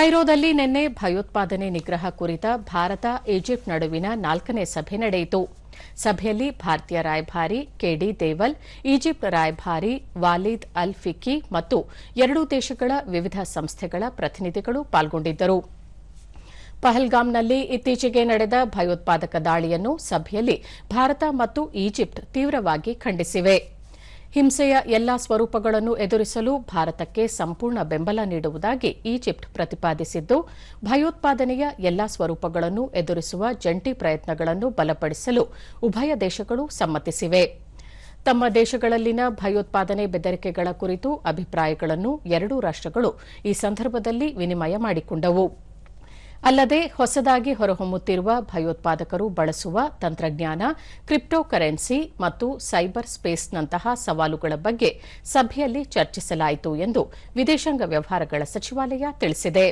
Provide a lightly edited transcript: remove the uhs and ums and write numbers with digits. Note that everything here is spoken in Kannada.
ಕೈರೋದಲ್ಲಿ ನಿನ್ನೆ ಭಯೋತ್ಪಾದನೆ ನಿಗ್ರಹ ಕುರಿತ ಭಾರತ ಈಜಿಪ್ಟ್ ನಡುವಿನ 4ನೇ ಸಭೆ ನಡೆಯಿತು. ಸಭೆಯಲ್ಲಿ ಭಾರತೀಯ ರಾಯಭಾರಿ ಕೆಡಿ ದೇವಲ್, ಈಜಿಪ್ಟ್ ರಾಯಭಾರಿ ವಾಲಿದ್ ಅಲ್ ಫಿಕಿ ಮತ್ತು ಎರಡೂ ದೇಶಗಳ ವಿವಿಧ ಸಂಸ್ಥೆಗಳ ಪ್ರತಿನಿಧಿಗಳು ಪಾಲ್ಗೊಂಡಿದ್ದರು. ಪಹಲ್ಗಾಮ್ನಲ್ಲಿ ಇತ್ತೀಚೆಗೆ ನಡೆದ ಭಯೋತ್ಪಾದಕ ದಾಳಿಯನ್ನು ಸಭೆಯಲ್ಲಿ ಭಾರತ ಮತ್ತು ಈಜಿಪ್ಟ್ ತೀವ್ರವಾಗಿ ಖಂಡಿಸಿವೆ. ಹಿಂಸೆಯ ಎಲ್ಲಾ ಸ್ವರೂಪಗಳನ್ನು ಎದುರಿಸಲು ಭಾರತಕ್ಕೆ ಸಂಪೂರ್ಣ ಬೆಂಬಲ ನೀಡುವುದಾಗಿ ಈಜಿಪ್ಟ್ ಪ್ರತಿಪಾದಿಸಿದ್ದು, ಭಯೋತ್ಪಾದನೆಯ ಎಲ್ಲಾ ಸ್ವರೂಪಗಳನ್ನು ಎದುರಿಸುವ ಜಂಟಿ ಪ್ರಯತ್ನಗಳನ್ನು ಬಲಪಡಿಸಲು ಉಭಯ ದೇಶಗಳು ಸಮ್ಮತಿಸಿವೆ. ತಮ್ಮ ದೇಶಗಳಲ್ಲಿನ ಭಯೋತ್ಪಾದನೆ ಬೆದರಿಕೆಗಳ ಕುರಿತು ಅಭಿಪ್ರಾಯಗಳನ್ನು ಎರಡೂ ರಾಷ್ಟಗಳು ಈ ಸಂದರ್ಭದಲ್ಲಿ ವಿನಿಮಯ ಮಾಡಿಕೊಂಡವು. ಅಲ್ಲದೆ ಹೊಸದಾಗಿ ಹೊರಹೊಮ್ಮುತ್ತಿರುವ ಭಯೋತ್ಪಾದಕರು ಬಳಸುವ ತಂತ್ರಜ್ಞಾನ, ಕ್ರಿಪ್ಟೋ ಕರೆನ್ಸಿ ಮತ್ತು ಸೈಬರ್ ಸ್ಪೇಸ್ನಂತಹ ಸವಾಲುಗಳ ಬಗ್ಗೆ ಸಭೆಯಲ್ಲಿ ಚರ್ಚಿಸಲಾಯಿತು ಎಂದು ವಿದೇಶಾಂಗ ವ್ಯವಹಾರಗಳ ಸಚಿವಾಲಯ ತಿಳಿಸಿದೆ.